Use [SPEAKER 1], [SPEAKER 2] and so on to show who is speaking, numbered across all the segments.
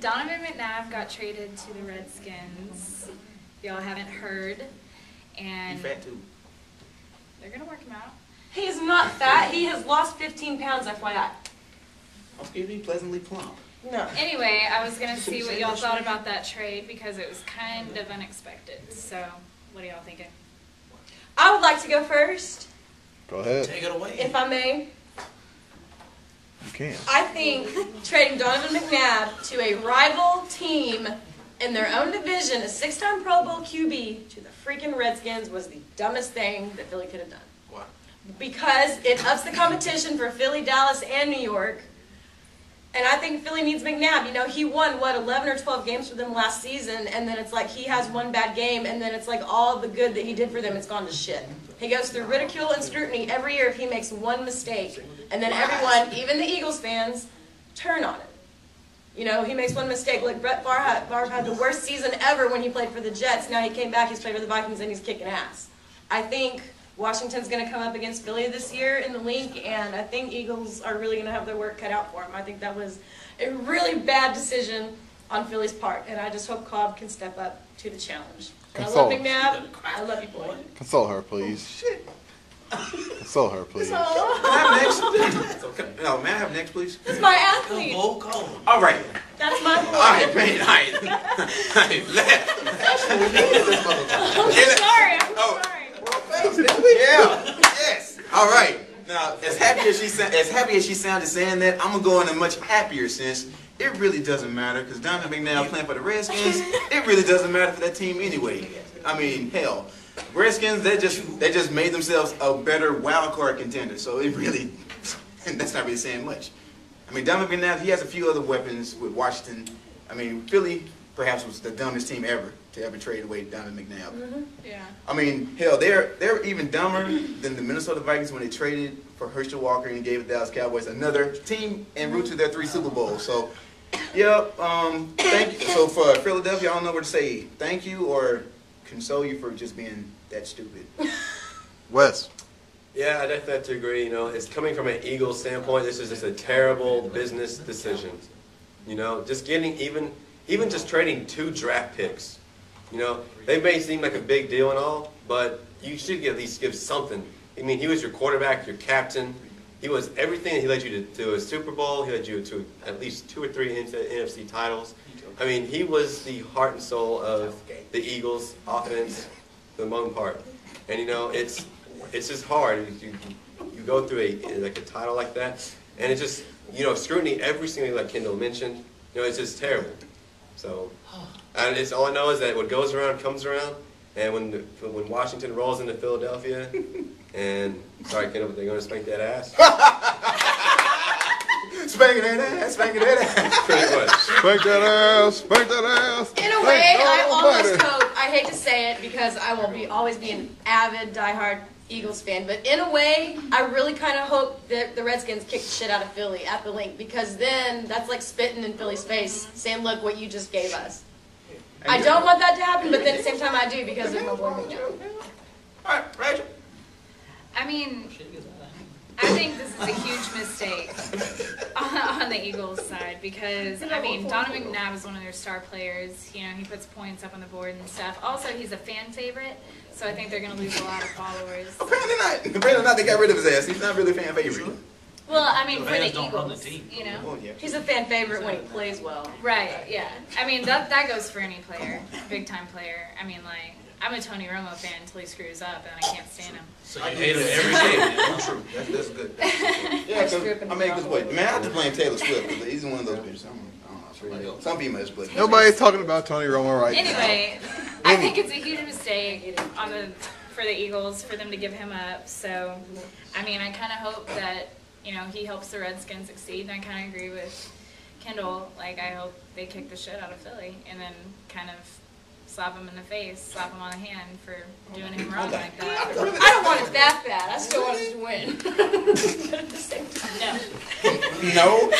[SPEAKER 1] Donovan McNabb got traded to the Redskins. If y'all haven't heard. And
[SPEAKER 2] he's fat too.
[SPEAKER 1] They're going to work him out.
[SPEAKER 3] He is not fat. He has lost 15 pounds, FYI.
[SPEAKER 2] I'm scared to be pleasantly plump.
[SPEAKER 3] No.
[SPEAKER 1] Anyway, I was going to see what y'all thought about that trade because it was kind of unexpected. So, what are y'all thinking?
[SPEAKER 3] I would like to go first.
[SPEAKER 4] Go ahead.
[SPEAKER 2] Take it away.
[SPEAKER 3] If I may.
[SPEAKER 4] You can.
[SPEAKER 3] I think trading Donovan McNabb to a rival team in their own division, a 6-time Pro Bowl QB, to the freaking Redskins was the dumbest thing that Philly could have done.
[SPEAKER 2] Why?
[SPEAKER 3] Because it ups the competition for Philly, Dallas, and New York. And I think Philly needs McNabb. You know, he won, 11 or 12 games for them last season, and then it's like he has one bad game, and then it's like all the good that he did for them, it's gone to shit. He goes through ridicule and scrutiny every year if he makes one mistake. And then everyone, even the Eagles fans, turn on it. You know, he makes one mistake. Like Brett Favre had the worst season ever when he played for the Jets. Now he came back, he's played for the Vikings, and he's kicking ass. I think Washington's going to come up against Philly this year in the league, and I think Eagles are really going to have their work cut out for them. I think that was a really bad decision on Philly's part, and I just hope Cobb can step up to the challenge. And I love McNabb. I love you, boy.
[SPEAKER 4] Console her, please.
[SPEAKER 2] Shit.
[SPEAKER 4] Console her, please.
[SPEAKER 2] May I have next? No, may I have next, please?
[SPEAKER 3] That's my athlete.
[SPEAKER 2] All right.
[SPEAKER 3] That's my boy.
[SPEAKER 2] All right, man. All right.
[SPEAKER 1] I'm sorry.
[SPEAKER 2] Yeah. Yes. All right. Now, as happy as she sounded saying that, I'm gonna go in a much happier sense. It really doesn't matter because Donovan McNabb playing for the Redskins. It really doesn't matter for that team anyway. I mean, hell, Redskins they just made themselves a better wild card contender. So it really, that's not really saying much. I mean, Donovan McNabb, he has a few other weapons with Washington. I mean, Philly perhaps was the dumbest team ever to ever trade away Donovan McNabb.
[SPEAKER 3] Mm-hmm.
[SPEAKER 1] Yeah.
[SPEAKER 2] I mean, hell, they're even dumber than the Minnesota Vikings when they traded for Herschel Walker and gave the Dallas Cowboys another team en route to their 3 Super Bowls. So, yeah, thank you. So for Philadelphia, I don't know what to say. Thank you or console you for just being that stupid.
[SPEAKER 4] Wes.
[SPEAKER 5] Yeah, I definitely have to agree. You know, it's coming from an Eagles standpoint. This is just a terrible business decision. You know, just getting even just trading 2 draft picks. You know, they may seem like a big deal and all, but you should at least give something. I mean, he was your quarterback, your captain. He was everything. He led you to a Super Bowl. He led you to at least 2 or 3 NFC titles. I mean, he was the heart and soul of the Eagles' offense for the most part. And you know, it's just hard. You go through a title like that, and it's just, you know, scrutiny every single, like Kendall mentioned. You know, it's just terrible. So, and it's all I know is that what goes around comes around. And when Washington rolls into Philadelphia, and sorry, Kendall, but they're going to spank that ass.
[SPEAKER 2] Spanking that ass, spanking that ass.
[SPEAKER 5] Pretty much.
[SPEAKER 4] Spank that ass, spank that ass.
[SPEAKER 3] In a way, I almost hope, I hate to say it because I will always be an avid, diehard Eagles fan, but in a way, I really kind of hope that the Redskins kick the shit out of Philly at the link, because then that's like spitting in Philly's face, saying, look what you just gave us. I don't want that to happen, but then at the same time I do because of my boy McNabb.
[SPEAKER 2] All right, Rachel.
[SPEAKER 1] I mean, I think this is a huge mistake on the Eagles side because, I mean, Donovan McNabb is one of their star players. You know, he puts points up on the board and stuff. Also, he's a fan favorite, so I think they're going to lose a lot of followers.
[SPEAKER 2] Apparently not. Apparently not. They got rid of his ass. He's not really a fan favorite.
[SPEAKER 1] Well, I mean, for the Eagles, you know.
[SPEAKER 2] Oh, yeah.
[SPEAKER 3] He's a fan favorite when he plays well.
[SPEAKER 1] Right, yeah. I mean, that goes for any player, big-time player. I mean, like, I'm a Tony Romo fan until he screws up, and I can't stand him.
[SPEAKER 6] So you hate him every game.
[SPEAKER 2] True. That's good. Yeah, because, I mean, because wait, man, I have to blame Taylor Swift because he's one of those bitches. I don't know. Some females, but
[SPEAKER 4] Nobody's talking about Tony Romo right now.
[SPEAKER 1] Anyway, I think it's a huge mistake for the Eagles for them to give him up. So, I mean, I kind of hope that, you know, he helps the Redskins succeed, and I kind of agree with Kendall. Like, I hope they kick the shit out of Philly and then kind of slap him in the face, slap him on the hand for doing him wrong like that.
[SPEAKER 3] I don't want it that bad. I still want it to win. But at the same time,
[SPEAKER 2] no.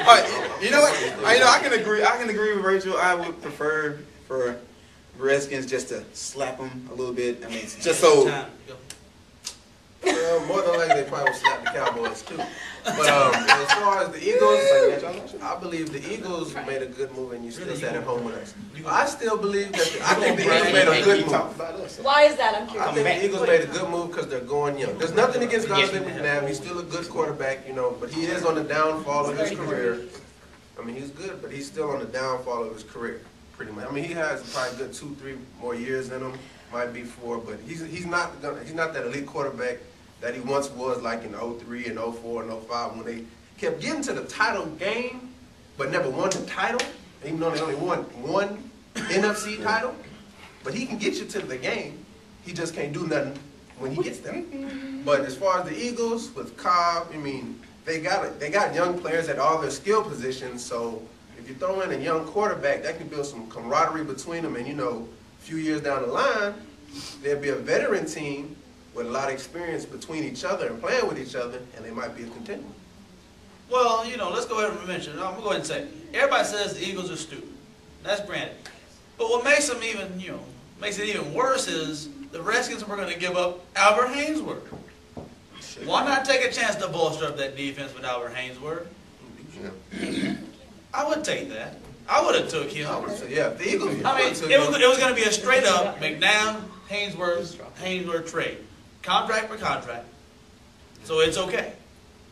[SPEAKER 2] All right, you know what? I can agree. I can agree with Rachel. I would prefer for Redskins just to slap him a little bit. I mean, just so.
[SPEAKER 7] Well, more than likely they probably will slap the Cowboys too. But as far as the Eagles, I believe the Eagles made a good move, and you still sat at home with us. I still believe that. I think the Eagles made a good move.
[SPEAKER 3] Why is that? I'm curious.
[SPEAKER 7] I think the Eagles made a good move because they're going young. There's nothing against Donovan McNabb. He's still a good quarterback, you know, but he is on the downfall of his career. I mean, he's good, but he's still on the downfall of his career, pretty much. I mean, he has probably good 2-3 more years in him, might be 4, but he's not that elite quarterback that he once was, like in 03 and 04 and 05 when they kept getting to the title game, but never won the title, even though they only won one NFC title. But he can get you to the game. He just can't do nothing when he gets there. But as far as the Eagles, with Cobb, I mean, they got young players at all their skill positions, so if you throw in a young quarterback, that can build some camaraderie between them, and you know, a few years down the line, there'll be a veteran team with a lot of experience between each other and playing with each other, and they might be a contender.
[SPEAKER 6] Well, you know, let's go ahead and mention, I'm going to go ahead and say, everybody says the Eagles are stupid. That's granted. But what makes them even, you know, makes it even worse is the Redskins were going to give up Albert Haynesworth. Why not take a chance to bolster up that defense with Albert Haynesworth? I would take that. I would have took him.
[SPEAKER 7] Yeah, the Eagles.
[SPEAKER 6] I mean, it was going to be a straight up McNabb, Haynesworth trade. Contract for contract. So it's okay.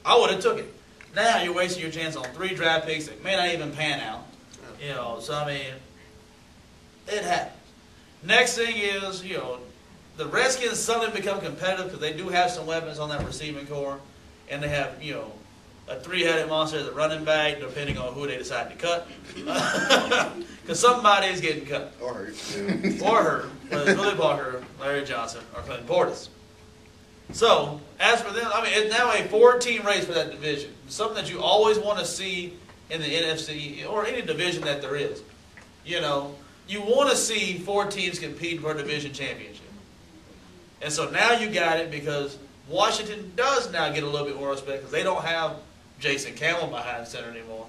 [SPEAKER 6] I would have took it. Now you're wasting your chance on 3 draft picks that may not even pan out. You know, so I mean, it happens. Next thing is, you know, the Redskins suddenly become competitive because they do have some weapons on that receiving core, and they have, you know, a 3-headed monster as a running back, depending on who they decide to cut. Because somebody is getting cut.
[SPEAKER 4] Or hurt.
[SPEAKER 6] Or hurt. Whether it's Billy Parker, Larry Johnson, or Clinton Portis. So, as for them, I mean, it's now a 4-team race for that division. Something that you always want to see in the NFC, or any division that there is. You know, you want to see 4 teams compete for a division championship. And so now you got it because Washington does now get a little bit more respect because they don't have Jason Campbell behind center anymore.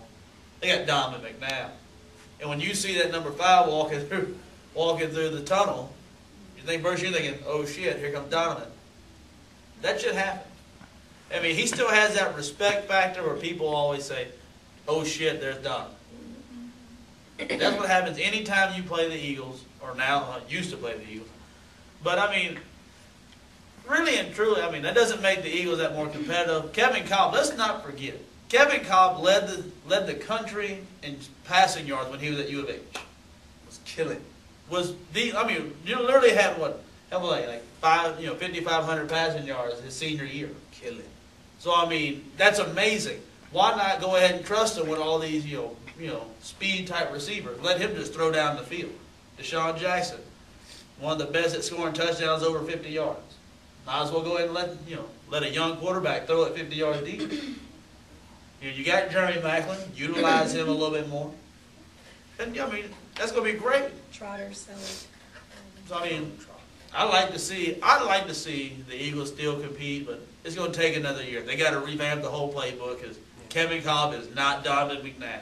[SPEAKER 6] They got Donovan McNabb. And when you see that number 5 walking through the tunnel, you think first you're thinking, oh shit, here comes Donovan. That should happen. I mean, he still has that respect factor where people always say, oh shit, there's Donovan. That's what happens anytime you play the Eagles, or now used to play the Eagles. But I mean, really and truly, I mean, that doesn't make the Eagles that more competitive. Kevin Kolb, let's not forget, Kevin Kolb led the country in passing yards when he was at U of H.
[SPEAKER 7] Was killing.
[SPEAKER 6] I mean, you literally had what, like 5,500 passing yards his senior year.
[SPEAKER 7] Killing.
[SPEAKER 6] So I mean, that's amazing. Why not go ahead and trust him with all these, you know, speed type receivers? Let him just throw down the field. Deshaun Jackson, one of the best at scoring touchdowns over 50 yards. Might as well go ahead and let a young quarterback throw it 50 yards deep. You got Jeremy Maclin, utilize him a little bit more. And I mean, that's going to be great.
[SPEAKER 3] Trotter,
[SPEAKER 6] So I mean, I'd like to see the Eagles still compete, but it's going to take another year. They got to revamp the whole playbook because Kevin Kolb is not Donovan McNabb.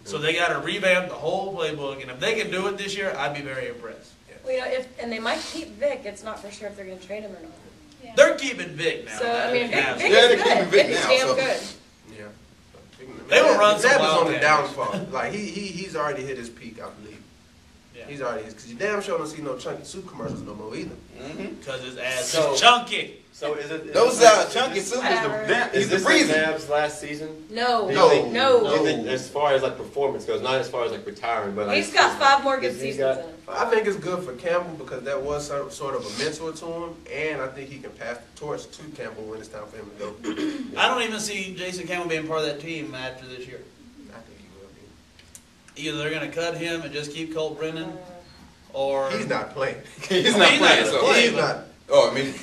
[SPEAKER 6] So they got to revamp the whole playbook, and if they can do it this year, I'd be very impressed.
[SPEAKER 3] Well, you know, and they might keep Vic. It's not for sure if they're going to trade him or not.
[SPEAKER 1] Yeah.
[SPEAKER 6] They're keeping Vic now.
[SPEAKER 3] So I mean, Vic is
[SPEAKER 4] they're
[SPEAKER 3] good.
[SPEAKER 4] keeping
[SPEAKER 3] Vic
[SPEAKER 4] Vic
[SPEAKER 3] is
[SPEAKER 4] now,
[SPEAKER 3] damn
[SPEAKER 4] so-
[SPEAKER 3] good.
[SPEAKER 7] Yeah.
[SPEAKER 6] They will run some
[SPEAKER 7] McNabb is on the
[SPEAKER 6] wildcat.
[SPEAKER 7] downfall. Like he's already hit his peak, I believe.
[SPEAKER 6] Yeah.
[SPEAKER 7] He's already because you damn sure don't see no chunky soup commercials no more either.
[SPEAKER 6] Because his ass
[SPEAKER 5] So-
[SPEAKER 6] is chunky.
[SPEAKER 5] So is it?
[SPEAKER 2] Those chunky soup is the
[SPEAKER 5] Is this
[SPEAKER 2] reason.
[SPEAKER 5] McNabb's last season?
[SPEAKER 3] No,
[SPEAKER 5] Do you think-
[SPEAKER 3] no.
[SPEAKER 5] Do you think as far as like performance goes, not as far as like retiring, but like
[SPEAKER 3] He's got 5 more good
[SPEAKER 5] He's
[SPEAKER 3] seasons
[SPEAKER 5] got-
[SPEAKER 3] in him.
[SPEAKER 7] I think it's good for Campbell because that was sort of a mentor to him, and I think he can pass the torch to Campbell when it's time for him to go.
[SPEAKER 6] I don't even see Jason Campbell being part of that team after this year.
[SPEAKER 7] I think he will be.
[SPEAKER 6] Either they're going to cut him and just keep Colt Brennan, or
[SPEAKER 7] He's not playing.
[SPEAKER 2] He's not playing. So.
[SPEAKER 7] He's not.
[SPEAKER 2] Oh, I mean,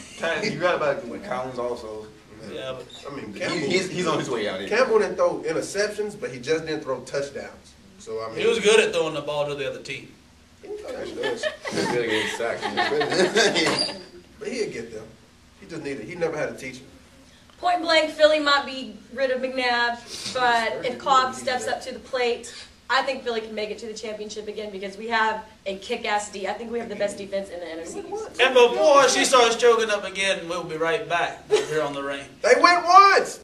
[SPEAKER 8] You got about with Collins also.
[SPEAKER 6] yeah, but
[SPEAKER 7] I mean, Campbell.
[SPEAKER 2] he's on his way out here.
[SPEAKER 7] Campbell didn't throw interceptions, but he just didn't throw touchdowns. So I mean,
[SPEAKER 6] he was good at throwing the ball to the other team.
[SPEAKER 7] He does.
[SPEAKER 5] he's gonna get sacked.
[SPEAKER 7] But he'll get them. He just needed. He never had a teacher.
[SPEAKER 3] Point blank, Philly might be rid of McNabb, but if Cobb steps up to the plate, I think Philly can make it to the championship again because we have a kick-ass D. I think we have the best defense in the NFC East.
[SPEAKER 6] And before she starts choking up again, we'll be right back here on the Reign.
[SPEAKER 7] They went once.